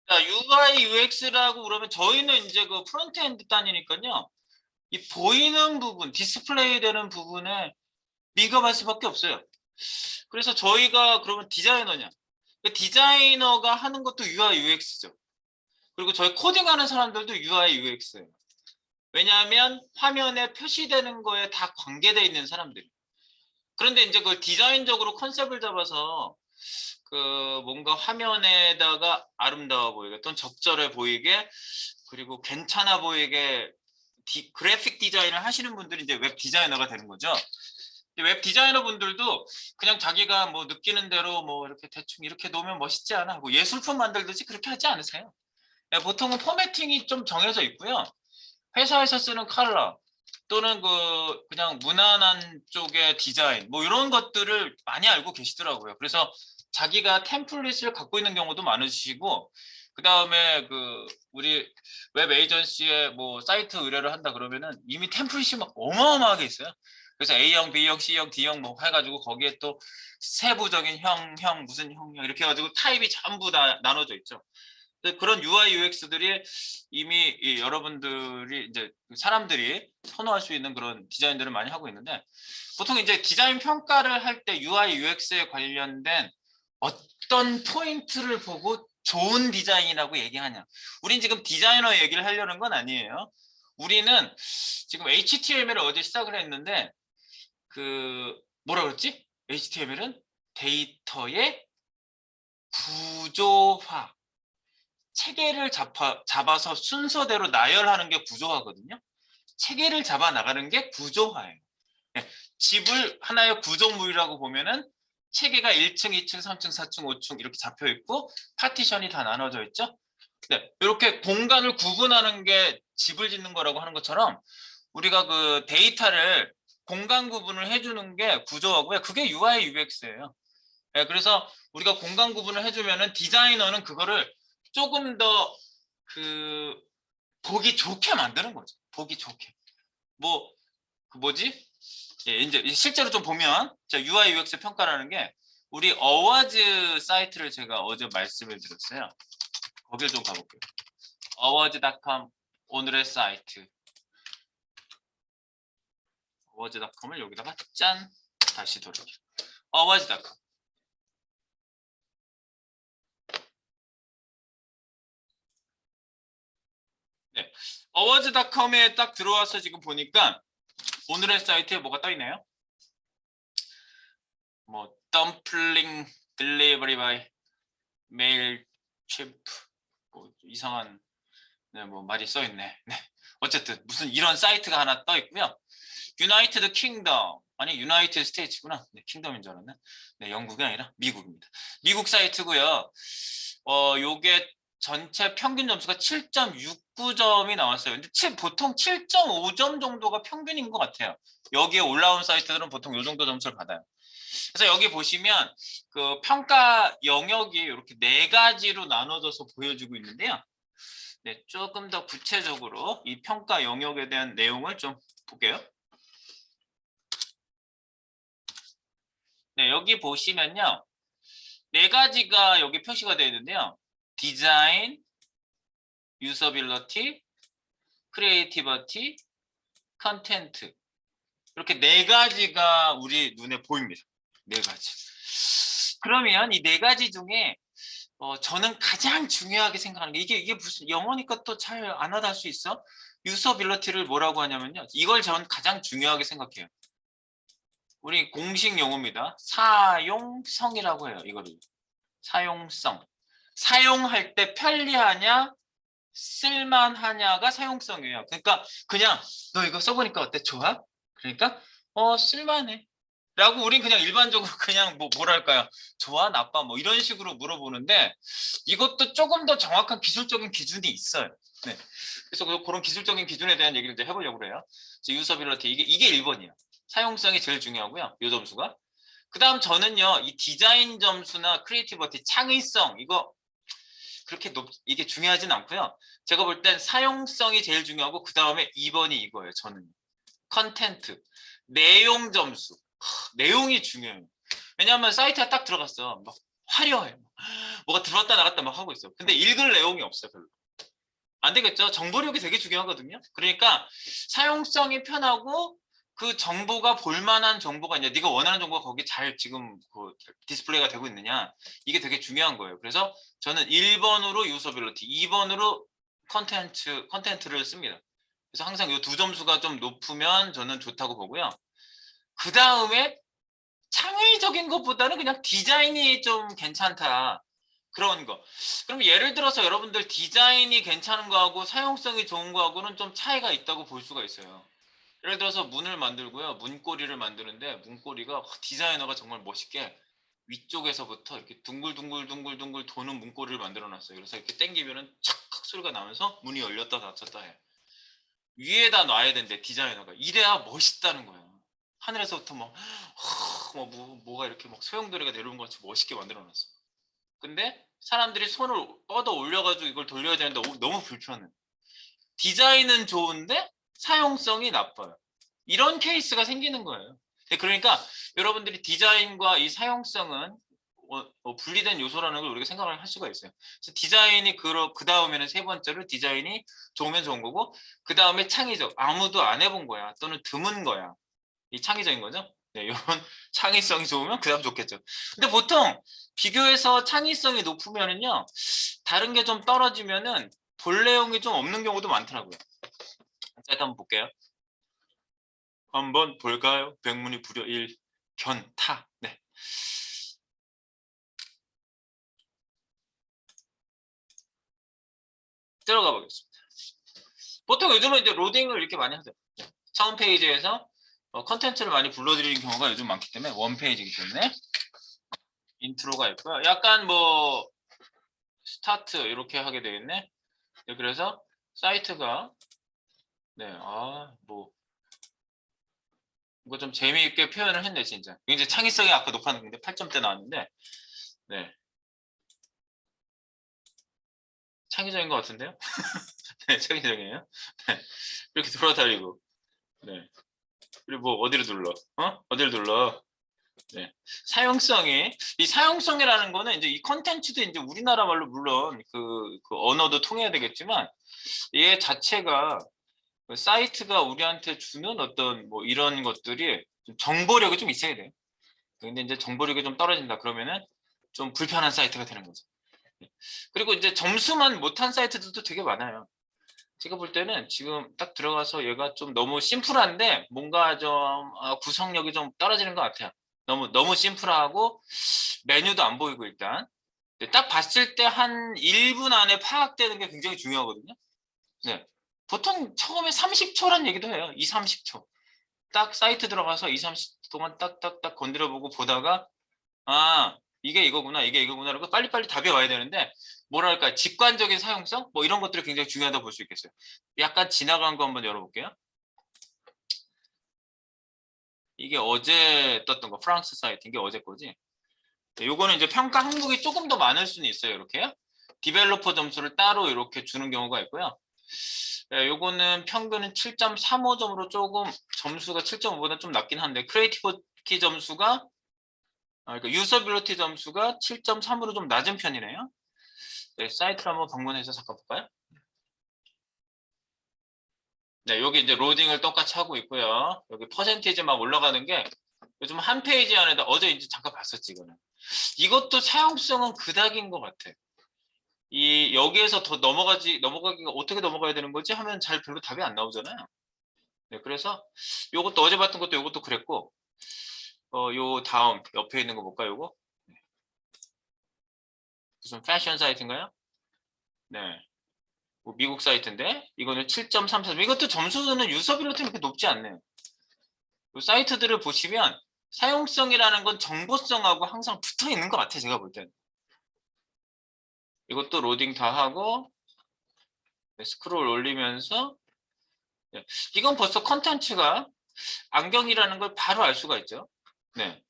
자, UI, UX라고 그러면 저희는 이제 그 프론트엔드 단이니까요. 이 보이는 부분, 디스플레이 되는 부분에 민감할 수밖에 없어요. 그래서 저희가 그러면 디자이너냐? 그 디자이너가 하는 것도 UI, UX죠. 그리고 저희 코딩하는 사람들도 UI, UX예요. 왜냐하면 화면에 표시되는 거에 다 관계되어 있는 사람들이. 그런데 이제 그 디자인적으로 컨셉을 잡아서 그 뭔가 화면에다가 아름다워 보이게 또는 적절해 보이게 그리고 괜찮아 보이게 그래픽 디자인을 하시는 분들이 이제 웹 디자이너가 되는 거죠. 웹 디자이너 분들도 그냥 자기가 뭐 느끼는 대로 뭐 이렇게 대충 이렇게 놓으면 멋있지 않아? 뭐 예술품 만들듯이 그렇게 하지 않으세요? 보통은 포매팅이 좀 정해져 있고요. 회사에서 쓰는 컬러 또는 그냥 무난한 쪽의 디자인 뭐 이런 것들을 많이 알고 계시더라고요. 그래서 자기가 템플릿을 갖고 있는 경우도 많으시고 그 다음에 우리 웹 에이전시에 뭐 사이트 의뢰를 한다 그러면은 이미 템플릿이 막 어마어마하게 있어요. 그래서 A형, B형, C형, D형 뭐 해가지고 거기에 또 세부적인 형 무슨 형 이렇게 해가지고 타입이 전부 다 나눠져 있죠. 그런 UI, UX들이 이미 여러분들이 이제 사람들이 선호할 수 있는 그런 디자인들을 많이 하고 있는데 보통 이제 디자인 평가를 할 때 UI, UX에 관련된 어떤 포인트를 보고 좋은 디자인이라고 얘기하냐. 우린 지금 디자이너 얘기를 하려는 건 아니에요. 우리는 지금 HTML을 어제 시작을 했는데 뭐라 그랬지? HTML은 데이터의 구조화. 체계를 잡아서 순서대로 나열하는 게 구조화거든요. 체계를 잡아 나가는 게 구조화예요. 네, 집을 하나의 구조물이라고 보면은 체계가 1층, 2층, 3층, 4층, 5층 이렇게 잡혀 있고 파티션이 다 나눠져 있죠. 네, 이렇게 공간을 구분하는 게 집을 짓는 거라고 하는 것처럼 우리가 그 데이터를 공간 구분을 해주는 게 구조화고요. 그게 UI, UX예요. 네, 그래서 우리가 공간 구분을 해주면은 디자이너는 그거를 조금 더 보기 좋게 만드는 거죠. 보기 좋게. 뭐, 뭐지? 예, 이제 실제로 좀 보면, 자, UI, UX 평가라는 게 우리 어워즈 사이트를 제가 어제 말씀을 드렸어요. 거길 좀 가볼게요. awards.com 오늘의 사이트. awards.com을 여기다가 짠! 다시 돌릴게요. awards.com. 네. awards.com에 딱 들어와서 지금 보니까 오늘의 사이트에 뭐가 떠 있나요? 뭐 덤플링 딜리버리 바이 메일 챔프 뭐 이상한 뭐 말이 써 있네. 네. 어쨌든 무슨 이런 사이트가 하나 떠 있고요. 유나이티드 킹덤 아니 유나이티드 스테이츠구나. 네, 킹덤인 줄 알았네. 네, 영국이 아니라 미국입니다. 미국 사이트고요. 요게 전체 평균 점수가 7.69점이 나왔어요. 근데 보통 7.5점 정도가 평균인 것 같아요. 여기에 올라온 사이트들은 보통 요 정도 점수를 받아요. 그래서 여기 보시면 그 평가 영역이 이렇게 4가지로 나눠져서 보여주고 있는데요. 네, 조금 더 구체적으로 이 평가 영역에 대한 내용을 좀 볼게요. 네, 여기 보시면요. 4가지가 여기 표시가 되어 있는데요. 디자인, 유서빌리티, 크리에이티비티, 컨텐트. 이렇게 4가지가 우리 눈에 보입니다. 4가지. 그러면 이 4가지 중에 저는 가장 중요하게 생각하는 게 이게 무슨 영어니까 또 잘 안 와닿을 수 있어? 유서빌리티를 뭐라고 하냐면요. 이걸 저는 가장 중요하게 생각해요. 우리 공식 용어입니다. 사용성이라고 해요. 이거를. 사용성. 사용할 때 편리하냐, 쓸만하냐가 사용성이에요. 그러니까 그냥 너 이거 써보니까 어때? 좋아? 그러니까 쓸만해. 라고 우린 그냥 일반적으로 그냥 뭐랄까요? 좋아, 나빠 뭐 이런 식으로 물어보는데 이것도 조금 더 정확한 기술적인 기준이 있어요. 네. 그래서 그런 기술적인 기준에 대한 얘기를 이제 해보려고 그래요. 유서빌리티 이게 1번이에요. 사용성이 제일 중요하고요. 요 점수가. 그다음 저는요. 이 디자인 점수나 크리에이티비티 창의성 이거 그렇게 이게 중요하진 않고요. 제가 볼 땐 사용성이 제일 중요하고 그다음에 2번이 이거예요. 저는 컨텐트 내용 점수 내용이 중요해요. 왜냐하면 사이트에 딱 들어갔어. 막 화려해. 뭐가 들어왔다 나갔다 막 하고 있어. 근데 읽을 내용이 없어요, 별로. 안 되겠죠? 정보력이 되게 중요하거든요. 그러니까 사용성이 편하고 그 정보가 볼만한 정보가 있냐, 네가 원하는 정보가 거기 잘 지금 그 디스플레이가 되고 있느냐, 이게 되게 중요한 거예요. 그래서 저는 1번으로 유서빌리티, 2번으로 컨텐트를 씁니다. 그래서 항상 이 두 점수가 좀 높으면 저는 좋다고 보고요. 그 다음에 창의적인 것보다는 그냥 디자인이 좀 괜찮다, 그런 거. 그럼 예를 들어서 여러분들 디자인이 괜찮은 거하고 사용성이 좋은 거하고는 좀 차이가 있다고 볼 수가 있어요. 예를 들어서 문을 만들고요, 문고리를 만드는데 문고리가 디자이너가 정말 멋있게 위쪽에서부터 이렇게 둥글둥글둥글둥글 도는 문고리를 만들어 놨어요. 그래서 이렇게 당기면은 착착 소리가 나면서 문이 열렸다 닫혔다 해. 위에다 놔야 되는데 디자이너가 이래야 멋있다는 거예요. 하늘에서부터 뭐가 이렇게 막 소용돌이가 내려오는 것 같이 멋있게 만들어 놨어. 근데 사람들이 손을 뻗어 올려가지고 이걸 돌려야 되는데 너무 불편해. 디자인은 좋은데 사용성이 나빠요. 이런 케이스가 생기는 거예요. 그러니까 여러분들이 디자인과 이 사용성은 분리된 요소라는 걸 우리가 생각을 할 수가 있어요. 그래서 디자인이 그 다음에는 세 번째로 디자인이 좋으면 좋은 거고, 그 다음에 창의적, 아무도 안 해본 거야 또는 드문 거야, 이 창의적인 거죠. 네, 이런 창의성이 좋으면 그 다음 좋겠죠. 근데 보통 비교해서 창의성이 높으면은요, 다른 게 좀 떨어지면은 볼 내용이 좀 없는 경우도 많더라고요. 사이트 한번 볼게요. 한번 볼까요? 백문이 불여 일견타. 네. 들어가 보겠습니다. 보통 요즘은 이제 로딩을 이렇게 많이 하죠. 처음 페이지에서 컨텐츠를 많이 불러들이는 경우가 요즘 많기 때문에 원 페이지이기 때문에 인트로가 있고요. 약간 뭐 스타트 이렇게 하게 되겠네. 네, 그래서 사이트가 뭐 이거 좀 재미있게 표현을 했네 진짜. 이제 창의성이 아까 높았는데 8점대 나왔는데, 네, 창의적인 것 같은데요? 네, 창의적이에요. 네, 이렇게 돌아다니고, 네, 그리고 뭐 어디를 눌러? 어디를 눌러? 네, 이 사용성이라는 거는 이제 이 컨텐츠도 이제 우리나라 말로 물론 그 언어도 통해야 되겠지만, 얘 자체가 그 사이트가 우리한테 주는 어떤 뭐 이런 것들이 좀 정보력이 좀 있어야 돼요. 근데 이제 정보력이 좀 떨어진다 그러면은 좀 불편한 사이트가 되는 거죠. 그리고 이제 점수만 못한 사이트들도 되게 많아요. 제가 볼 때는 지금 딱 들어가서 얘가 좀 너무 심플한데 뭔가 좀 구성력이 좀 떨어지는 것 같아요. 너무 심플하고 메뉴도 안 보이고 일단 딱 봤을 때 한 1분 안에 파악되는 게 굉장히 중요하거든요. 네. 보통 처음에 30초란 얘기도 해요. 2, 30초. 딱 사이트 들어가서 2, 30초 동안 딱딱딱 건드려 보고 보다가 이게 이거구나, 이게 이거구나라고 빨리빨리 답이 와야 되는데, 뭐랄까 직관적인 사용성 뭐 이런 것들이 굉장히 중요하다고 볼 수 있겠어요. 약간 지나간 거 한번 열어볼게요. 이게 어제 떴던 거, 프랑스 사이트, 이게 어제 거지. 요거는 이제 평가 항목이 조금 더 많을 수는 있어요. 이렇게요. 디벨로퍼 점수를 따로 이렇게 주는 경우가 있고요. 요거는 평균은 7.35점으로 조금 점수가 7.5보다 좀 낮긴 한데, 크리에이티비티 점수가 그러니까 유서빌리티 점수가 7.3으로 좀 낮은 편이네요. 네, 사이트를 한번 방문해서 잠깐 볼까요? 네, 여기 이제 로딩을 똑같이 하고 있고요. 여기 퍼센티지 막 올라가는 게 요즘 한 페이지 안에다 어제 이제 잠깐 봤었지, 이거는. 이것도 사용성은 그닥인 것 같아. 여기에서 더 넘어가기가 어떻게 넘어가야 되는 거지 하면 잘 별로 답이 안 나오잖아요. 네, 그래서 요것도 어제 봤던 것도 요것도 그랬고, 요 다음 옆에 있는 거 볼까요, 요거? 무슨 패션 사이트인가요? 네. 뭐 미국 사이트인데 이거는 7.33. 이것도 점수는 유서빌리티 그렇게 높지 않네요. 사이트들을 보시면 사용성이라는 건 정보성하고 항상 붙어 있는 것 같아요. 제가 볼 때는. 이것도 로딩 다 하고 스크롤 올리면서 이건 벌써 컨텐츠가 안경이라는 걸 바로 알 수가 있죠. 네.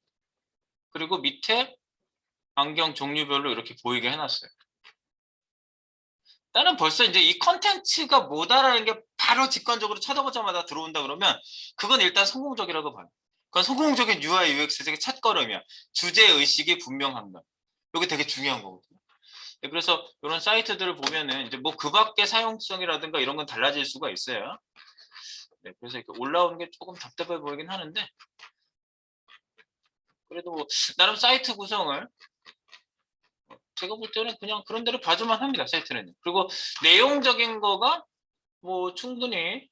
그리고 밑에 안경 종류별로 이렇게 보이게 해놨어요. 나는 벌써 이제 이 컨텐츠가 뭐다라는 게 바로 직관적으로 쳐다보자마자 들어온다 그러면 그건 일단 성공적이라고 봐요. 그건 성공적인 UI, UX의 첫걸음이야. 주제의식이 분명한 거. 이게 되게 중요한 거거든요. 네, 그래서 이런 사이트들을 보면은 이제 뭐 그 밖의 사용성이라든가 이런 건 달라질 수가 있어요. 네, 그래서 이렇게 올라오는 게 조금 답답해 보이긴 하는데 그래도 뭐 나름 사이트 구성을 제가 볼 때는 그냥 그런 대로 봐주만 합니다. 사이트는. 그리고 내용적인 거가 뭐 충분히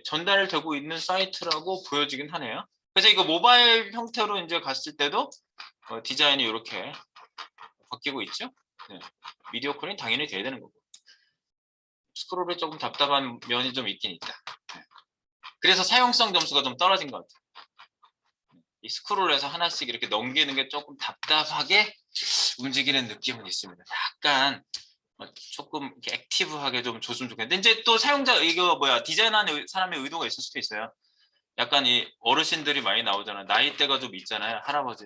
전달되고 있는 사이트라고 보여지긴 하네요. 그래서 이거 모바일 형태로 이제 갔을 때도 디자인이 이렇게 바뀌고 있죠. 네. 미디어 퀄은 당연히 돼야 되는 거고. 스크롤이 조금 답답한 면이 좀 있긴 있다. 네. 그래서 사용성 점수가 좀 떨어진 것 같아요. 이 스크롤해서 하나씩 이렇게 넘기는 게 조금 답답하게 움직이는 느낌은 있습니다. 약간 조금 이렇게 액티브하게 좀 줬으면 좋겠는데 이제 또 사용자 이거 뭐야 디자인하는 사람의 의도가 있을 수도 있어요. 약간 이 어르신들이 많이 나오잖아요. 나이대가 좀 있잖아요. 할아버지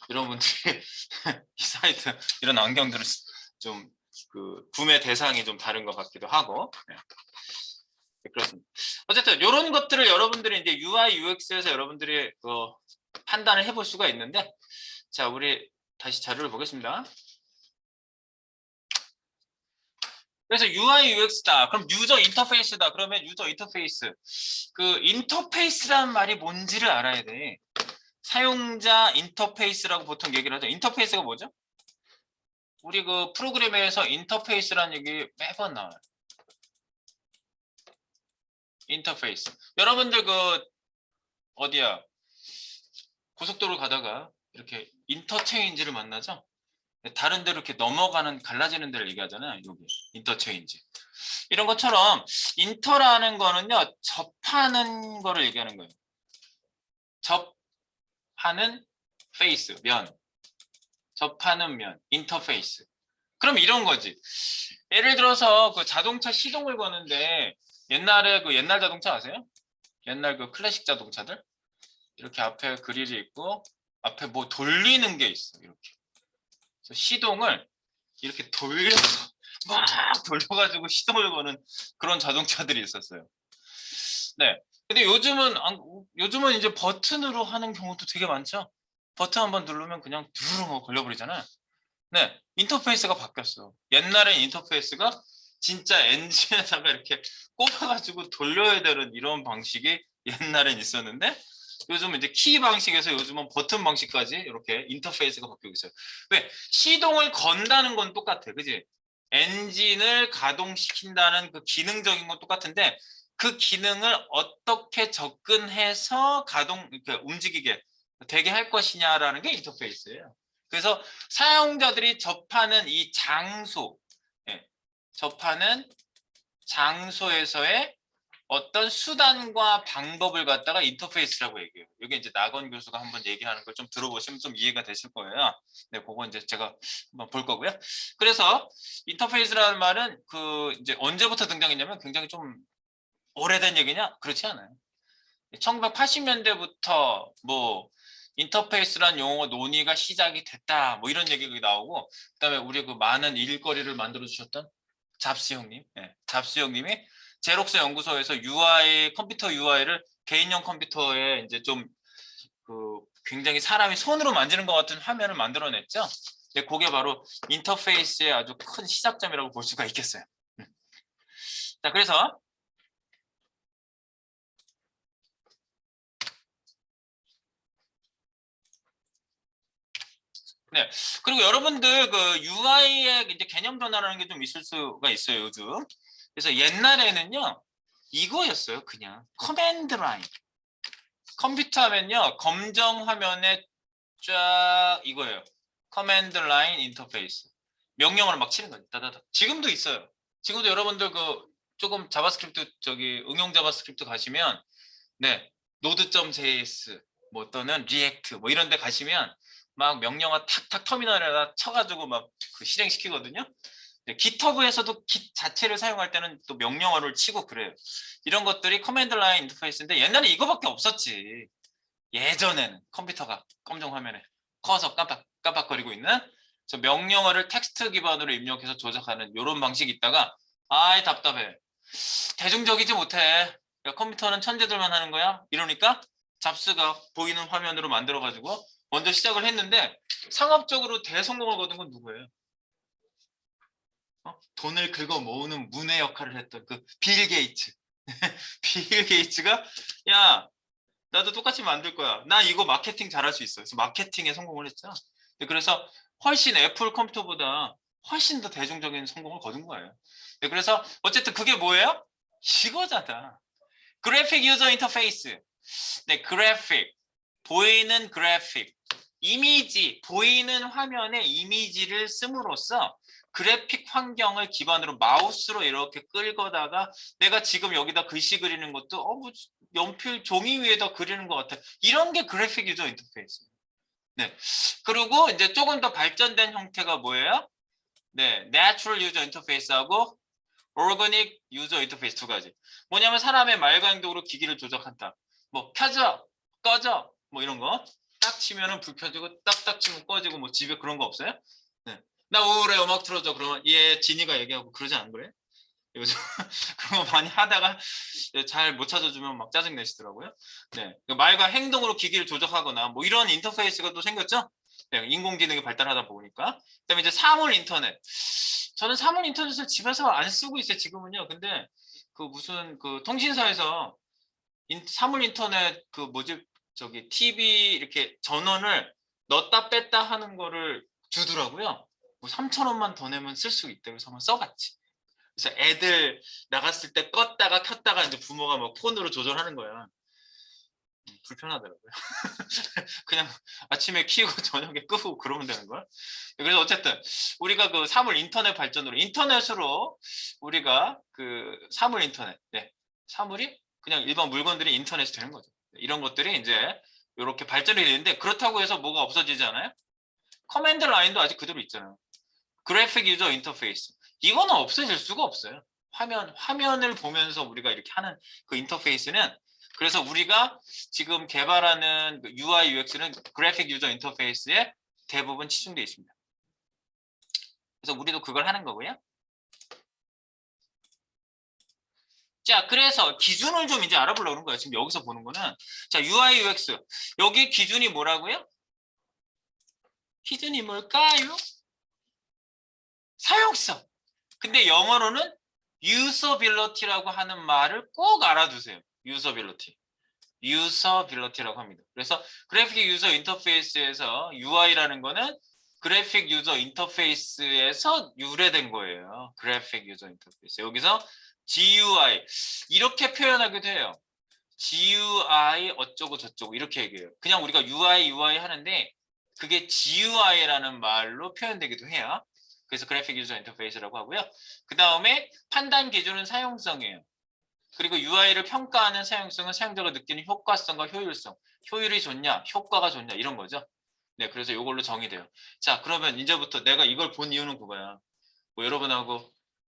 이런 분들이 이 사이트 이런 안경들을 좀 그 구매 대상이 좀 다른 것 같기도 하고 네. 그렇습니다. 어쨌든 이런 것들을 여러분들이 이제 UI, UX에서 여러분들이 판단을 해볼 수가 있는데 자 우리 다시 자료를 보겠습니다. 그래서 UI, UX다. 그럼 유저 인터페이스다. 그러면 유저 인터페이스. 그 인터페이스란 말이 뭔지를 알아야 돼. 사용자 인터페이스라고 보통 얘기를 하죠. 인터페이스가 뭐죠? 우리 그 프로그램에서 인터페이스라는 얘기 매번 나와요. 인터페이스. 여러분들 그 어디야? 고속도로 가다가 이렇게 인터체인지를 만나죠? 다른 데로 이렇게 넘어가는 갈라지는 데를 얘기하잖아요. 여기 인터체인지. 이런 것처럼 인터라는 거는요. 접하는 거를 얘기하는 거예요. 접하는 페이스, 면. 접하는 면, 인터페이스. 그럼 이런 거지. 예를 들어서 그 자동차 시동을 거는데 옛날에 그 옛날 자동차 아세요? 옛날 그 클래식 자동차들 이렇게 앞에 그릴이 있고 앞에 뭐 돌리는 게 있어. 이렇게. 그래서 시동을 이렇게 돌려서 막 돌려가지고 시동을 거는 그런 자동차들이 있었어요. 네. 근데 요즘은 이제 버튼으로 하는 경우도 되게 많죠. 버튼 한번 누르면 그냥 두루루 걸려버리잖아요. 네, 인터페이스가 바뀌었어. 옛날엔 인터페이스가 진짜 엔진에다가 이렇게 꼽아가지고 돌려야 되는 이런 방식이 옛날엔 있었는데 요즘은 이제 키 방식에서 요즘은 버튼 방식까지 이렇게 인터페이스가 바뀌고 있어요. 왜? 시동을 건다는 건 똑같아. 그지? 엔진을 가동시킨다는 그 기능적인 건 똑같은데 그 기능을 어떻게 접근해서 이렇게 움직이게 되게 할 것이냐라는 게 인터페이스예요. 그래서 사용자들이 접하는 이 장소, 예, 접하는 장소에서의 어떤 수단과 방법을 갖다가 인터페이스라고 얘기해요. 이게 이제 나건 교수가 한번 얘기하는 걸 좀 들어보시면 좀 이해가 되실 거예요. 네, 그거 이제 제가 한번 볼 거고요. 그래서 인터페이스라는 말은 그 이제 언제부터 등장했냐면 굉장히 좀 오래된 얘기냐? 그렇지 않아요. 1980년대부터 뭐 인터페이스란 용어 논의가 시작이 됐다 뭐 이런 얘기가 나오고 그다음에 우리 그 많은 일거리를 만들어 주셨던 잡스 형님, 잡스 형님이 제록스 연구소에서 컴퓨터 UI를 개인용 컴퓨터에 이제 좀 그 굉장히 사람이 손으로 만지는 것 같은 화면을 만들어냈죠. 그게 바로 인터페이스의 아주 큰 시작점이라고 볼 수가 있겠어요. 자, 그래서 네. 그리고 여러분들 그 UI의 이제 개념 변화라는 게 좀 있을 수가 있어요, 요즘. 그래서 옛날에는요, 이거였어요, 그냥. 커맨드 라인. 컴퓨터 하면요, 검정 화면에 쫙 이거예요. 커맨드 라인 인터페이스. 명령어를 막 치는 거죠. 따다다. 지금도 있어요. 지금도 여러분들 그 조금 자바스크립트 응용 자바스크립트 가시면 네, node.js 뭐 또는 react 뭐 이런 데 가시면 막 명령어 탁탁 터미널에다 쳐가지고 막 그 실행시키거든요. GitHub에서도 git 자체를 사용할 때는 또 명령어를 치고 그래요. 이런 것들이 커맨드 라인 인터페이스인데 옛날에 이거밖에 없었지. 예전에는 컴퓨터가 검정 화면에 커서 깜빡깜빡거리고 있는 저 명령어를 텍스트 기반으로 입력해서 조작하는 이런 방식이 있다가 아이 답답해. 대중적이지 못해. 야, 컴퓨터는 천재들만 하는 거야? 이러니까 잡스가 보이는 화면으로 만들어가지고 먼저 시작을 했는데 상업적으로 대성공을 거둔 건 누구예요? 돈을 긁어 모으는 문의 역할을 했던 그 빌 게이츠. 빌 게이츠가 야, 나도 똑같이 만들 거야. 나 이거 마케팅 잘할 수 있어. 그래서 마케팅에 성공을 했잖아. 그래서 훨씬 애플 컴퓨터보다 훨씬 더 대중적인 성공을 거둔 거예요. 그래서 어쨌든 그게 뭐예요? 이거잖아. 그래픽 유저 인터페이스. 네, 그래픽. 보이는 그래픽. 이미지, 보이는 화면에 이미지를 씀으로써 그래픽 환경을 기반으로 마우스로 이렇게 끌거다가 내가 지금 여기다 글씨 그리는 것도 뭐 연필 종이 위에다 그리는 것 같아. 이런 게 그래픽 유저 인터페이스. 네. 그리고 이제 조금 더 발전된 형태가 뭐예요? 네, Natural User Interface하고 Organic User Interface 두 가지. 뭐냐면 사람의 말과 행동으로 기기를 조작한다. 뭐 켜져, 꺼져, 뭐 이런 거. 딱 치면은 불 켜지고 딱딱 치면 꺼지고 뭐 집에 그런 거 없어요? 네. 나 우울해 음악 틀어줘. 그러면 얘 진이가 얘기하고 그러지 않은 거예요? 요즘 그런 거 많이 하다가 잘 못 찾아주면 막 짜증 내시더라고요. 네, 말과 행동으로 기기를 조작하거나 뭐 이런 인터페이스가 또 생겼죠. 네, 인공지능이 발달하다 보니까. 그다음에 이제 사물 인터넷. 저는 사물 인터넷을 집에서 안 쓰고 있어요 지금은요. 근데 그 무슨 그 통신사에서 사물 인터넷 그 뭐지 저기 TV 이렇게 전원을 넣었다 뺐다 하는 거를 주더라고요. 뭐 3,000원만 더 내면 쓸 수 있대. 그래서 한번 써봤지. 그래서 애들 나갔을 때 껐다가 켰다가 이제 부모가 막 폰으로 조절하는 거야. 불편하더라고요. 그냥 아침에 키우고 저녁에 끄고 그러면 되는 거야. 그래서 어쨌든 우리가 그 사물 인터넷 발전으로 인터넷으로 우리가 그 사물 인터넷, 네, 사물이 그냥 일반 물건들이 인터넷이 되는 거죠. 이런 것들이 이제 이렇게 발전이 되는데 그렇다고 해서 뭐가 없어지지 않아요? 커맨드 라인도 아직 그대로 있잖아요. 그래픽 유저 인터페이스. 이거는 없어질 수가 없어요. 화면을 보면서 우리가 이렇게 하는 그 인터페이스는 그래서 우리가 지금 개발하는 UI, UX는 그래픽 유저 인터페이스에 대부분 치중되어 있습니다. 그래서 우리도 그걸 하는 거고요. 자, 그래서 기준을 좀 이제 알아보려고 그런 거예요. 지금 여기서 보는 거는. 자, UI, UX. 여기 기준이 뭐라고요? 기준이 뭘까요? 사용성. 근데 영어로는 usability라고 하는 말을 꼭 알아두세요. usability. usability라고 합니다. 그래서 그래픽 유저 인터페이스에서 UI라는 거는 그래픽 유저 인터페이스에서 유래된 거예요. 그래픽 유저 인터페이스. 여기서 GUI 이렇게 표현하기도 해요. GUI 어쩌고 저쩌고 이렇게 얘기해요. 그냥 우리가 UI 하는데 그게 GUI라는 말로 표현되기도 해요. 그래서 그래픽 유저 인터페이스라고 하고요. 그 다음에 판단 기준은 사용성이에요. 그리고 UI를 평가하는 사용성은 사용자가 느끼는 효과성과 효율성. 효율이 좋냐, 효과가 좋냐 이런 거죠. 네, 그래서 이걸로 정의돼요. 자, 그러면 이제부터 내가 이걸 본 이유는 그거야. 뭐 여러분하고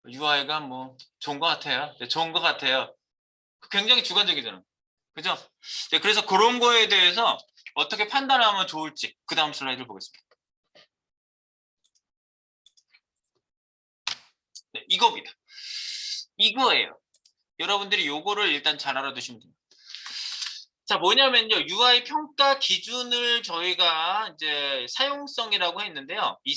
UI가 뭐 좋은 것 같아요. 네, 좋은 것 같아요. 굉장히 주관적이잖아. 그죠? 네, 그래서 그런 거에 대해서 어떻게 판단하면 좋을지 그 다음 슬라이드를 보겠습니다. 네, 이겁니다. 이거예요. 여러분들이 요거를 일단 잘 알아두시면 됩니다. 자, 뭐냐면요. UI 평가 기준을 저희가 이제 사용성이라고 했는데요. 이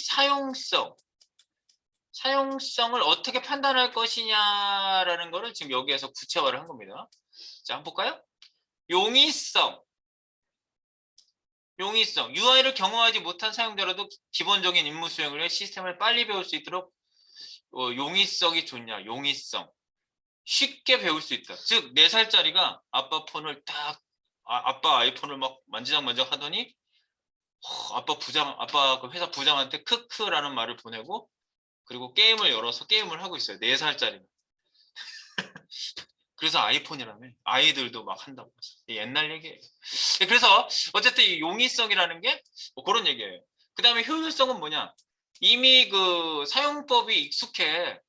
사용성을 어떻게 판단할 것이냐라는 거를 지금 여기에서 구체화를 한 겁니다. 자, 한번 볼까요? 용이성. UI를 경험하지 못한 사용자라도 기본적인 임무 수행을 위해 시스템을 빨리 배울 수 있도록 용이성이 좋냐, 용이성. 쉽게 배울 수 있다. 즉, 4살짜리가 아빠 폰을 아빠 아이폰을 막 만지작만지작 하더니 아빠 그 회사 부장한테 크크라는 말을 보내고 그리고 게임을 열어서 게임을 하고 있어요. 4살짜리가. 그래서 아이폰이라며 아이들도 막 한다고 해서 옛날 얘기예요. 그래서 어쨌든 이 용이성이라는 게 뭐 그런 얘기예요. 그 다음에 효율성은 뭐냐? 이미 그 사용법이 익숙해.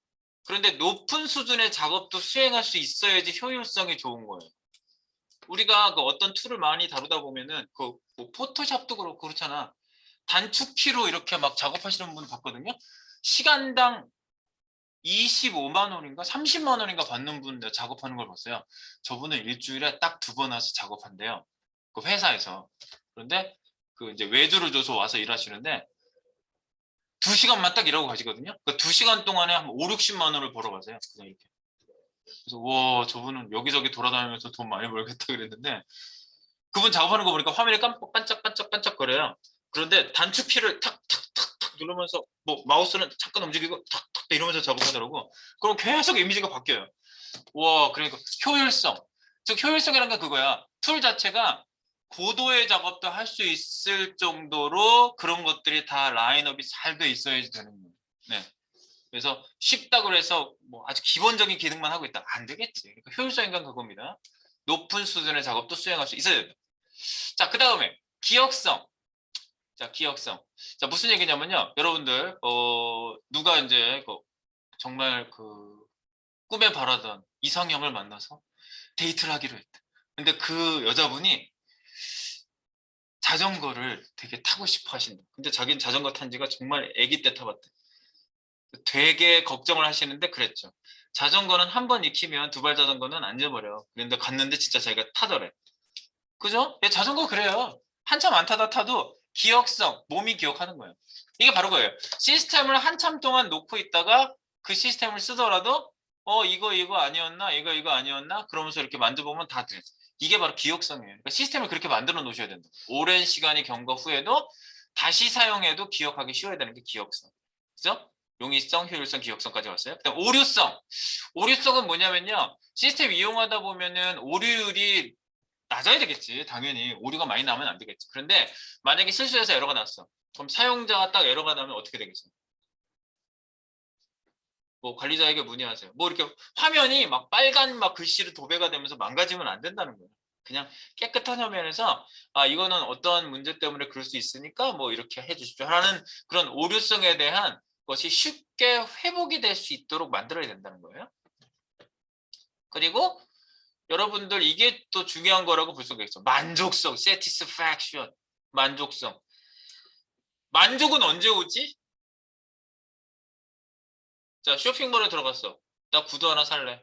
그런데 높은 수준의 작업도 수행할 수 있어야지 효율성이 좋은 거예요. 우리가 그 어떤 툴을 많이 다루다 보면은 그뭐 포토샵도 그렇고 그렇잖아. 단축키로 이렇게 막 작업하시는 분 봤거든요. 시간당 25만 원인가 30만 원인가 받는 분 작업하는 걸 봤어요. 저분은 일주일에 딱 2번 와서 작업한대요. 그 회사에서. 그런데 그 이제 외주를 줘서 와서 일하시는데 2시간만 딱 일하고 가시거든요. 그 2시간 동안에 한 5, 60만 원을 벌어 가세요. 그냥 이렇게. 그래서 와, 저분은 여기저기 돌아다니면서 돈 많이 벌겠다 그랬는데 그분 작업하는 거 보니까 화면이 반짝반짝반짝거려요. 그런데 단축키를 탁탁탁탁 누르면서 뭐 마우스는 잠깐 움직이고 탁탁 이러면서 작업하더라고. 그럼 계속 이미지가 바뀌어요. 와, 그러니까 효율성. 즉 효율성이라는 게 그거야. 툴 자체가 고도의 작업도 할 수 있을 정도로 그런 것들이 다 라인업이 잘 돼 있어야지 되는 거예요. 네. 그래서 쉽다고 해서 뭐 아주 기본적인 기능만 하고 있다. 안 되겠지. 그러니까 효율성인 건 그겁니다. 높은 수준의 작업도 수행할 수 있어야 된다. 자, 그 다음에 기억성. 자, 기억성. 자, 무슨 얘기냐면요. 여러분들, 누가 이제 정말 그 꿈에 바라던 이상형을 만나서 데이트를 하기로 했다. 근데 그 여자분이 자전거를 되게 타고 싶어 하신다. 근데 자기는 자전거 탄 지가 정말 아기 때 타봤대. 되게 걱정을 하시는데 그랬죠. 자전거는 한 번 익히면 두발 자전거는 안 잊어버려. 그런데 갔는데 진짜 자기가 타더래. 그죠? 예, 자전거 그래요. 한참 안 타다 타도 기억성, 몸이 기억하는 거예요. 이게 바로 거예요. 시스템을 한참 동안 놓고 있다가 그 시스템을 쓰더라도 이거 아니었나? 이거 아니었나? 그러면서 이렇게 만져보면 다 돼. 이게 바로 기억성이에요. 그러니까 시스템을 그렇게 만들어 놓으셔야 된다. 오랜 시간이 경과 후에도 다시 사용해도 기억하기 쉬워야 되는 게 기억성. 그죠? 용이성, 효율성, 기억성까지 왔어요. 그다음 오류성. 오류성은 뭐냐면요. 시스템 이용하다 보면은 오류율이 낮아야 되겠지. 당연히 오류가 많이 나면 안 되겠지. 그런데 만약에 실수해서 에러가 났어. 그럼 사용자가 딱 에러가 나면 어떻게 되겠어요? 뭐 관리자에게 문의하세요. 뭐 이렇게 화면이 막 빨간 막 글씨로 도배가 되면서 망가지면 안 된다는 거예요. 그냥 깨끗한 화면에서 이거는 어떤 문제 때문에 그럴 수 있으니까 뭐 이렇게 해주십시오 하는 그런 오류성에 대한 것이 쉽게 회복이 될 수 있도록 만들어야 된다는 거예요. 그리고 여러분들 이게 또 중요한 거라고 볼 수가 있어. 만족성, satisfaction, 만족성. 만족은 언제 오지? 자, 쇼핑몰에 들어갔어. 나 구두 하나 살래.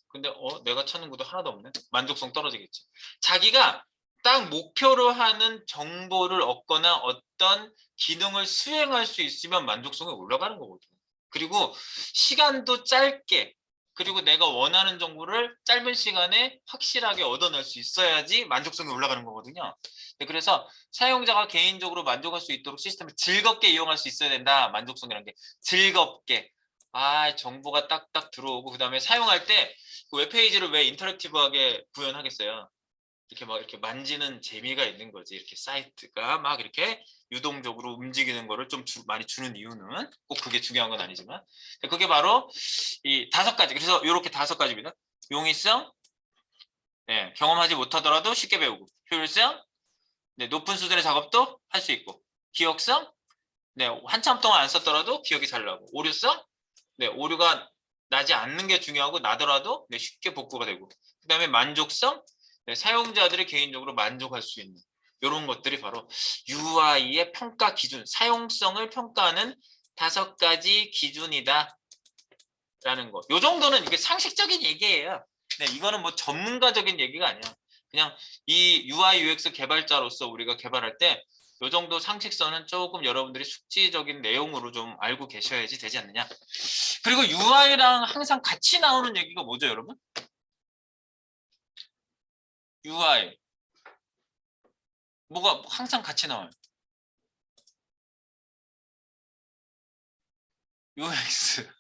근데 내가 찾는 구두 하나도 없네. 만족성 떨어지겠지. 자기가 딱 목표로 하는 정보를 얻거나 어떤 기능을 수행할 수 있으면 만족성이 올라가는 거거든. 그리고 시간도 짧게 그리고 내가 원하는 정보를 짧은 시간에 확실하게 얻어낼 수 있어야지 만족성이 올라가는 거거든요. 그래서 사용자가 개인적으로 만족할 수 있도록 시스템을 즐겁게 이용할 수 있어야 된다. 만족성이라는 게 즐겁게. 정보가 딱딱 들어오고 그다음에 사용할 때 그 웹페이지를 왜 인터랙티브하게 구현하겠어요? 이렇게 막 이렇게 만지는 재미가 있는 거지. 이렇게 사이트가 막 이렇게 유동적으로 움직이는 거를 좀 많이 주는 이유는 꼭 그게 중요한 건 아니지만 그게 바로 이 5가지. 그래서 이렇게 5가지입니다. 용이성, 네, 경험하지 못하더라도 쉽게 배우고 효율성, 네, 높은 수준의 작업도 할 수 있고 기억성, 네, 한참 동안 안 썼더라도 기억이 잘 나고 오류성, 네, 오류가 나지 않는 게 중요하고 나더라도 네, 쉽게 복구가 되고 그다음에 만족성, 네, 사용자들이 개인적으로 만족할 수 있는 이런 것들이 바로 UI의 평가 기준, 사용성을 평가하는 5가지 기준이다 라는 거. 요 정도는 이게 상식적인 얘기예요. 네, 이거는 뭐 전문가적인 얘기가 아니야. 그냥 이 UI UX 개발자로서 우리가 개발할 때 요 정도 상식선은 조금 여러분들이 숙지적인 내용으로 좀 알고 계셔야지 되지 않느냐. 그리고 UI랑 항상 같이 나오는 얘기가 뭐죠, 여러분? UI. 뭐가 항상 같이 나와요? UX.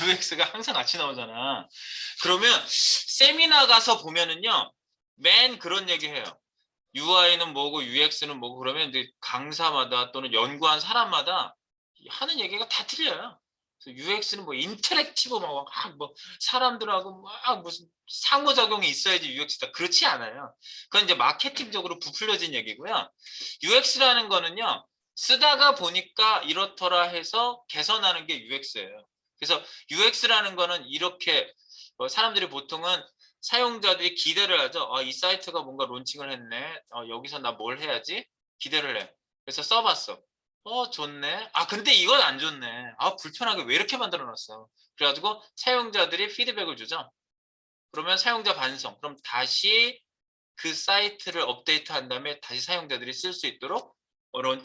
UX가 항상 같이 나오잖아. 그러면 세미나 가서 보면은요. 맨 그런 얘기 해요. UI는 뭐고 UX는 뭐고 그러면 이제 강사마다 또는 연구한 사람마다 하는 얘기가 다 틀려요. UX는 뭐 인터랙티브 뭐 사람들하고 막 무슨 상호작용이 있어야지 UX다. 그렇지 않아요. 그건 이제 마케팅적으로 부풀려진 얘기고요. UX라는 거는요. 쓰다가 보니까 이렇더라 해서 개선하는 게 UX예요. 그래서 UX라는 거는 이렇게 사람들이 보통은 사용자들이 기대를 하죠. 이 사이트가 뭔가 론칭을 했네. 여기서 나 뭘 해야지? 기대를 해. 그래서 써봤어. 좋네. 근데 이건 안 좋네. 불편하게 왜 이렇게 만들어놨어? 그래가지고 사용자들이 피드백을 주죠. 그러면 사용자 반성. 그럼 다시 그 사이트를 업데이트한 다음에 다시 사용자들이 쓸 수 있도록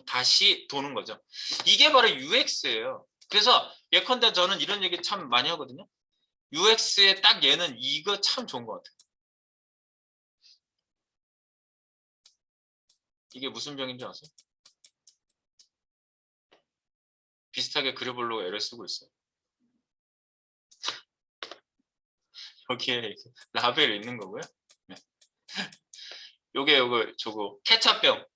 다시 도는 거죠. 이게 바로 UX예요. 그래서 예컨대 저는 이런 얘기 참 많이 하거든요. UX에 딱 얘는 이거 참 좋은 것 같아요. 이게 무슨 병인지 아세요? 비슷하게 그려보려고 애를 쓰고 있어요. 여기에 라벨이 있는 거고요. 네. 요거 저거 케찹병.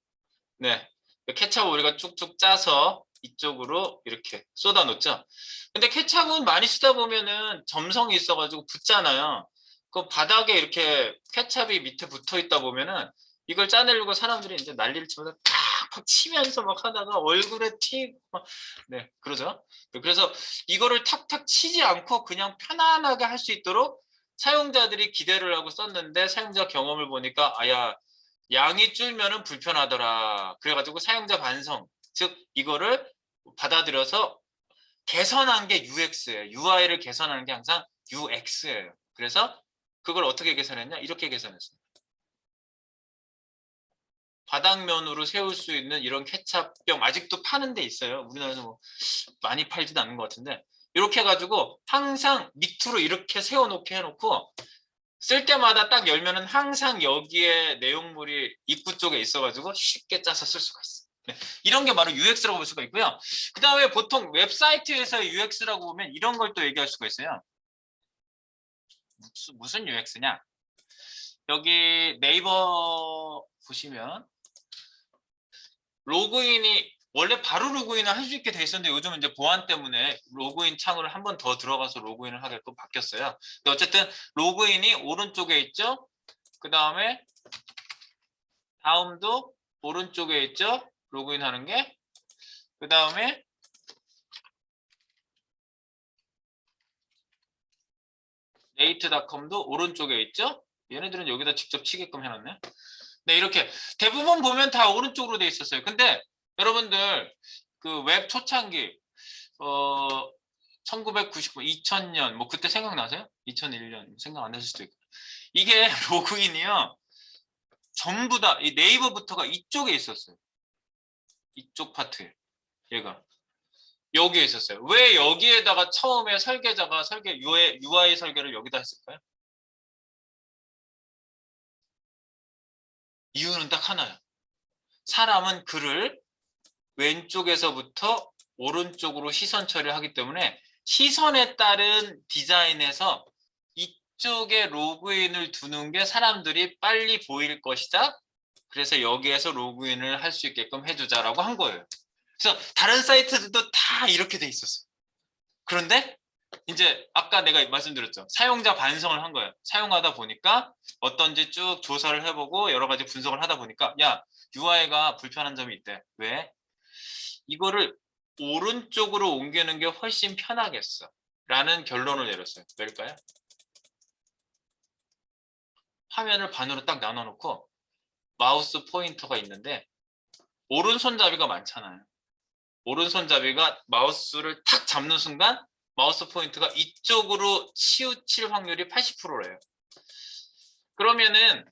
네. 케찹 우리가 쭉쭉 짜서 이쪽으로 이렇게 쏟아 놓죠. 근데 케찹은 많이 쓰다 보면은 점성이 있어가지고 붙잖아요. 그 바닥에 이렇게 케찹이 밑에 붙어 있다 보면은 이걸 짜내려고 사람들이 이제 난리를 치면서 탁 치면서 막 하다가 얼굴에 튀고 막, 네, 그러죠. 그래서 이거를 탁탁 치지 않고 그냥 편안하게 할 수 있도록 사용자들이 기대를 하고 썼는데 사용자 경험을 보니까 아야 양이 줄면은 불편하더라. 그래가지고 사용자 반성, 즉 이거를 받아들여서 개선한 게 UX예요. UI를 개선하는 게 항상 UX예요. 그래서 그걸 어떻게 개선했냐? 이렇게 개선했어요. 바닥면으로 세울 수 있는 이런 케찹병 아직도 파는 데 있어요. 우리나라에서 뭐 많이 팔지도 않는 것 같은데 이렇게 해가지고 항상 밑으로 이렇게 세워놓게 해놓고 쓸 때마다 딱 열면은 항상 여기에 내용물이 입구 쪽에 있어가지고 쉽게 짜서 쓸 수가 있어요. 네. 이런 게 바로 UX라고 볼 수가 있고요. 그 다음에 보통 웹사이트에서의 UX라고 보면 이런 걸 또 얘기할 수가 있어요. 무슨 UX냐? 여기 네이버 보시면 로그인이 원래 바로 로그인을 할 수 있게 돼 있었는데 요즘은 이제 보안 때문에 로그인 창을 한 번 더 들어가서 로그인을 하게끔 바뀌었어요. 근데 어쨌든 로그인이 오른쪽에 있죠. 그 다음에 다음도 오른쪽에 있죠. 로그인 하는 게. 그 다음에 네이트닷컴도 오른쪽에 있죠. 얘네들은 여기다 직접 치게끔 해놨네. 네, 이렇게 대부분 보면 다 오른쪽으로 돼 있었어요. 근데 여러분들 그 웹 초창기 1999, 2000년 뭐 그때 생각나세요? 2001년 생각 안 나실 수도 있고 이게 로그인이요. 전부 다 이 네이버부터가 이쪽에 있었어요. 이쪽 파트에 얘가 여기에 있었어요. 왜 여기에다가 처음에 설계자가 UI 설계를 여기다 했을까요? 이유는 딱 하나예요. 사람은 글을 왼쪽에서부터 오른쪽으로 시선 처리를 하기 때문에 시선에 따른 디자인에서 이쪽에 로그인을 두는 게 사람들이 빨리 보일 것이다. 그래서 여기에서 로그인을 할 수 있게끔 해주자라고 한 거예요. 그래서 다른 사이트들도 다 이렇게 돼 있었어요. 그런데 이제 아까 내가 말씀드렸죠. 사용자 반성을 한 거예요. 사용하다 보니까 어떤지 쭉 조사를 해보고 여러 가지 분석을 하다 보니까 야 UI가 불편한 점이 있대. 왜? 이거를 오른쪽으로 옮기는 게 훨씬 편하겠어. 라는 결론을 내렸어요. 왜일까요? 화면을 반으로 딱 나눠놓고 마우스 포인터가 있는데 오른손잡이가 많잖아요. 오른손잡이가 마우스를 탁 잡는 순간 마우스 포인트가 이쪽으로 치우칠 확률이 80%래요. 그러면은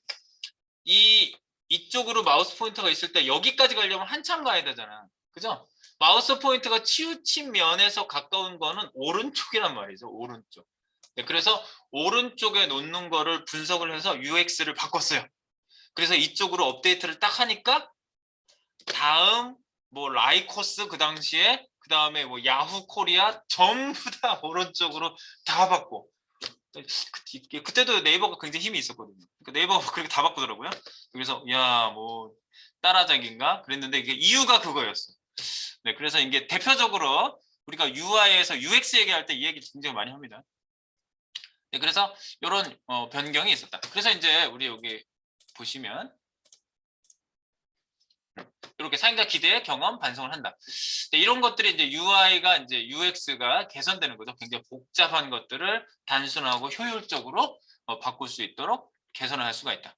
이쪽으로 마우스 포인터가 있을 때 여기까지 가려면 한참 가야 되잖아. 그죠? 마우스 포인트가 치우친 면에서 가까운 거는 오른쪽이란 말이죠. 오른쪽. 네, 그래서 오른쪽에 놓는 거를 분석을 해서 UX를 바꿨어요. 그래서 이쪽으로 업데이트를 딱 하니까 다음 뭐 라이코스 그 당시에 그 다음에 뭐 야후 코리아 전부 다 오른쪽으로 다 바꿨고 그때도 네이버가 굉장히 힘이 있었거든요. 그러니까 네이버가 그렇게 다 바꾸더라고요. 그래서 야 뭐 따라자기인가 그랬는데 이게 이유가 그거였어. 네, 그래서 이게 대표적으로 우리가 UI에서 UX 얘기할 때 이 얘기 굉장히 많이 합니다. 네, 그래서 이런 변경이 있었다. 그래서 이제 우리 여기 보시면 이렇게 사용자 기대, 경험, 반성을 한다. 네, 이런 것들이 이제 UI가 이제 UX가 개선되는 거죠. 굉장히 복잡한 것들을 단순하고 효율적으로 바꿀 수 있도록 개선을 할 수가 있다.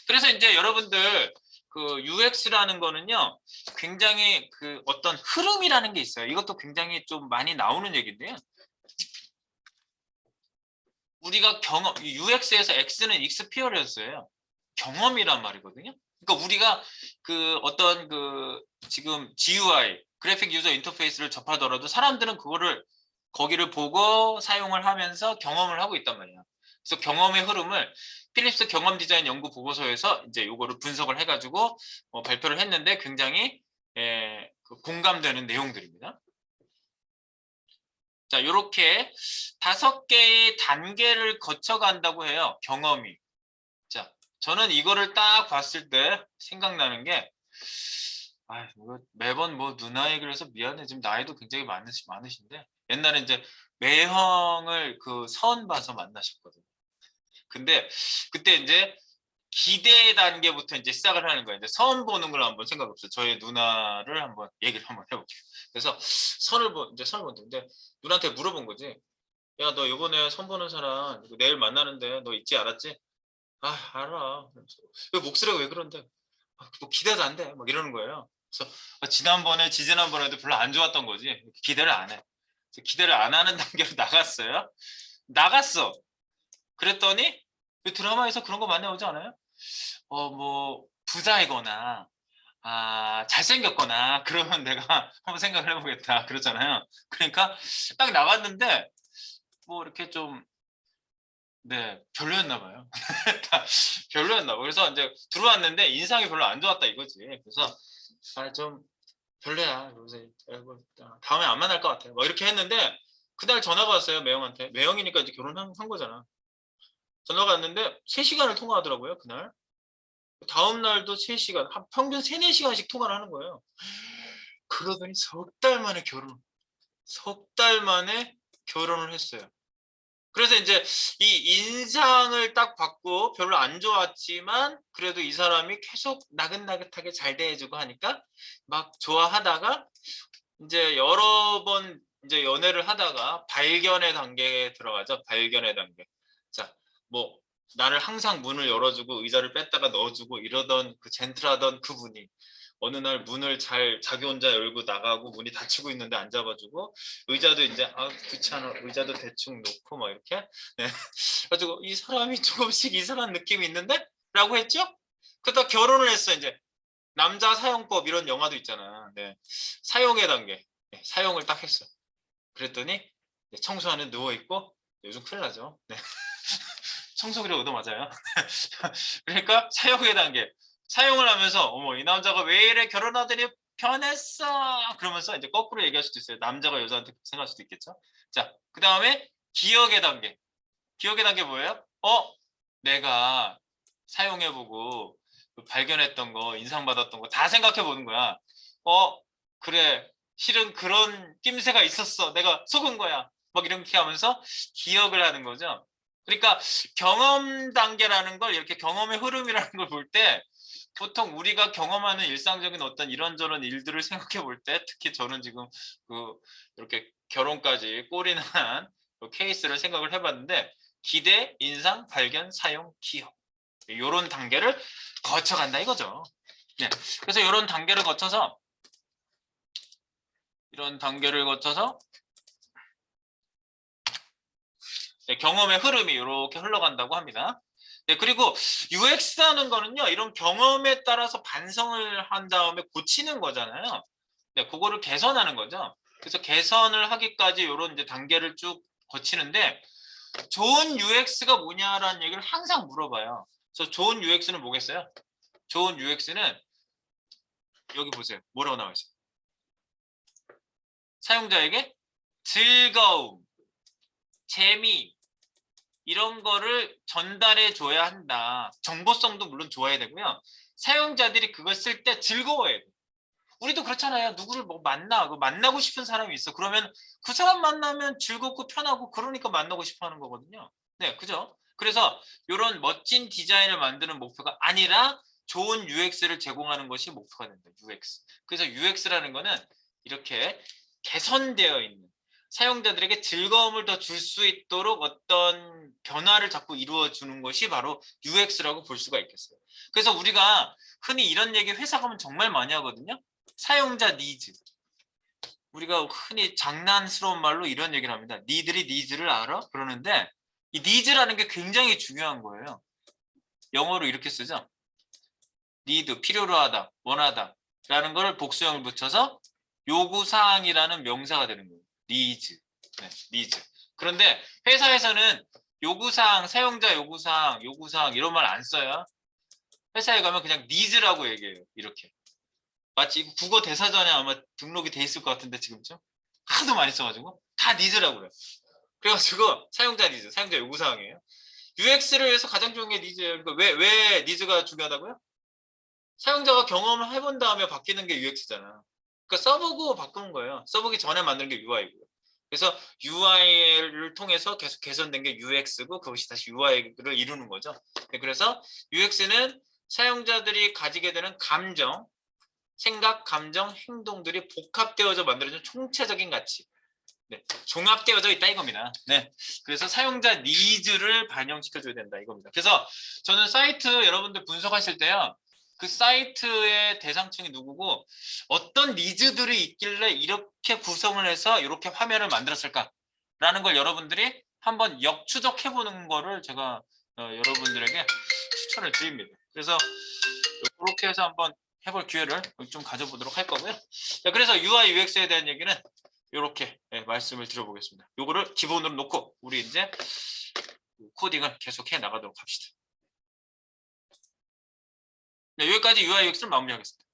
그래서 이제 여러분들 그 UX라는 거는요, 굉장히 그 어떤 흐름이라는 게 있어요. 이것도 굉장히 좀 많이 나오는 얘기인데요. 우리가 UX에서 X는 익스피어런스예요. 경험이란 말이거든요. 그러니까 우리가 그 어떤 그 지금 GUI 그래픽 유저 인터페이스를 접하더라도 사람들은 그거를 거기를 보고 사용을 하면서 경험을 하고 있단 말이야. 그래서 경험의 흐름을 필립스 경험 디자인 연구 보고서에서 이제 요거를 분석을 해가지고 발표를 했는데 굉장히 그 공감되는 내용들입니다. 자, 요렇게 5개의 단계를 거쳐간다고 해요. 경험이. 자, 저는 이거를 딱 봤을 때 생각나는 게, 매번 뭐 누나 얘기를 해서 미안해. 지금 나이도 굉장히 많으신데, 옛날에 이제 매형을 그 선 봐서 만나셨거든요. 근데 그때 이제 기대 단계부터 이제 시작을 하는 거예요. 이제 선 보는 걸 한번 생각해 보세요. 저희 누나를 한번 얘기를 한번 해볼게요. 그래서 이제 선을 보는데 누나한테 물어본 거지. 야, 너 이번에 선 보는 사람 내일 만나는데 너 잊지 않았지? 아, 알아. 왜 목소리가 왜 그런데? 뭐 기대도 안 돼. 막 이러는 거예요. 그래서 지지난번에도 별로 안 좋았던 거지. 기대를 안 해. 기대를 안 하는 단계로 나갔어요. 나갔어. 그랬더니 그 드라마에서 그런 거 많이 나오지 않아요? 뭐 부자이거나 잘생겼거나 그러면 내가 한번 생각을 해보겠다 그러잖아요. 그러니까 딱 나갔는데 뭐 이렇게 좀 네, 별로였나 봐요. 별로였나 봐. 그래서 이제 들어왔는데 인상이 별로 안 좋았다 이거지. 그래서 좀 별로야. 그래서 다음에 안 만날 것 같아. 뭐 이렇게 했는데 그날 전화가 왔어요 매형한테. 매형이니까 이제 결혼한 거잖아. 전화가 왔는데 3시간을 통화하더라고요 그날. 다음 날도 3시간, 평균 3, 4시간씩 통화를 하는 거예요. 그러더니 석 달 만에 결혼을 했어요. 그래서 이제 이 인상을 딱 받고 별로 안 좋았지만 그래도 이 사람이 계속 나긋나긋하게 잘 대해주고 하니까 막 좋아하다가 이제 여러 번 이제 연애를 하다가 발견의 단계에 들어가죠. 발견의 단계. 자, 뭐 나를 항상 문을 열어주고 의자를 뺐다가 넣어주고 이러던 그 젠틀하던 그분이 어느 날 문을 잘 자기 혼자 열고 나가고 문이 닫히고 있는데 안 잡아주고 의자도 이제 귀찮아 의자도 대충 놓고 막 이렇게 네. 가지고 이 사람이 조금씩 이상한 느낌이 있는데? 라고 했죠? 그러다 결혼을 했어 이제 남자 사용법 이런 영화도 있잖아. 네. 사용의 단계 네. 사용을 딱 했어. 그랬더니 네. 청소하는 누워있고 요즘 큰일 나죠. 네. 청소기를 얻어맞아요. 그러니까 사용의 단계 사용을 하면서 어머 이 남자가 왜 이래 결혼하더니 변했어 그러면서 이제 거꾸로 얘기할 수도 있어요. 남자가 여자한테 생각할 수도 있겠죠. 자, 그 다음에 기억의 단계. 기억의 단계 뭐예요? 내가 사용해보고 발견했던 거 인상받았던 거 다 생각해보는 거야. 그래 실은 그런 낌새가 있었어. 내가 속은 거야. 막 이렇게 하면서 기억을 하는 거죠. 그러니까 경험 단계라는 걸 이렇게 경험의 흐름이라는 걸 볼 때 보통 우리가 경험하는 일상적인 어떤 이런저런 일들을 생각해 볼 때 특히 저는 지금 이렇게 결혼까지 꼴인한 케이스를 생각을 해봤는데 기대, 인상, 발견, 사용, 기억 이런 단계를 거쳐간다 이거죠. 네. 그래서 이런 단계를 거쳐서 네, 경험의 흐름이 이렇게 흘러간다고 합니다. 네, 그리고 UX라는 거는요, 이런 경험에 따라서 반성을 한 다음에 고치는 거잖아요. 네, 그거를 개선하는 거죠. 그래서 개선을 하기까지 이런 이제 단계를 쭉 거치는데 좋은 UX가 뭐냐라는 얘기를 항상 물어봐요. 그래서 좋은 UX는 뭐겠어요? 좋은 UX는 여기 보세요. 뭐라고 나와 있어요? 사용자에게 즐거움, 재미, 이런 거를 전달해 줘야 한다. 정보성도 물론 좋아야 되고요. 사용자들이 그걸 쓸 때 즐거워해야 돼. 우리도 그렇잖아요. 누구를 뭐 만나고 싶은 사람이 있어. 그러면 그 사람 만나면 즐겁고 편하고 그러니까 만나고 싶어 하는 거거든요. 네, 그죠? 그래서 이런 멋진 디자인을 만드는 목표가 아니라 좋은 UX를 제공하는 것이 목표가 된다. UX. 그래서 UX라는 거는 이렇게 개선되어 있는 사용자들에게 즐거움을 더 줄 수 있도록 어떤 변화를 자꾸 이루어 주는 것이 바로 UX라고 볼 수가 있겠어요. 그래서 우리가 흔히 이런 얘기 회사 가면 정말 많이 하거든요. 사용자 니즈. 우리가 흔히 장난스러운 말로 이런 얘기를 합니다. 니들이 니즈를 알아? 그러는데 이 니즈라는 게 굉장히 중요한 거예요. 영어로 이렇게 쓰죠. need, 필요로 하다, 원하다 라는 걸 복수형을 붙여서 요구사항이라는 명사가 되는 거예요. needs. 네, needs. 그런데 회사에서는 요구사항, 사용자 요구사항 이런 말 안 써요. 회사에 가면 그냥 needs라고 얘기해요. 이렇게. 마치 이거 국어 대사전에 아마 등록이 돼 있을 것 같은데 지금쯤 하도 많이 써가지고 다 needs라고 그래요. 그래가지고 사용자 니즈, 사용자 요구사항이에요. UX를 위해서 가장 중요한 게 니즈예요. 그러니까 왜 니즈가 중요하다고요? 사용자가 경험을 해본 다음에 바뀌는 게 UX잖아. 그러니까 써보고 바꾸는 거예요. 써보기 전에 만드는 게 UI고요. 그래서 UI를 통해서 계속 개선된 게 UX고 그것이 다시 UI를 이루는 거죠. 그래서 UX는 사용자들이 가지게 되는 감정, 생각, 감정, 행동들이 복합되어져 만들어진 총체적인 가치. 네, 종합되어져 있다 이겁니다. 네, 그래서 사용자 니즈를 반영시켜줘야 된다 이겁니다. 그래서 저는 사이트 여러분들 분석하실 때요. 그 사이트의 대상층이 누구고 어떤 니즈들이 있길래 이렇게 구성을 해서 이렇게 화면을 만들었을까라는 걸 여러분들이 한번 역추적해보는 거를 제가 여러분들에게 추천을 드립니다. 그래서 이렇게 해서 한번 해볼 기회를 좀 가져보도록 할 거고요. 자, 그래서 UI, UX에 대한 얘기는 이렇게 말씀을 드려보겠습니다. 요거를 기본으로 놓고 우리 이제 코딩을 계속 해 나가도록 합시다. 네, 여기까지 UI, UX를 마무리하겠습니다.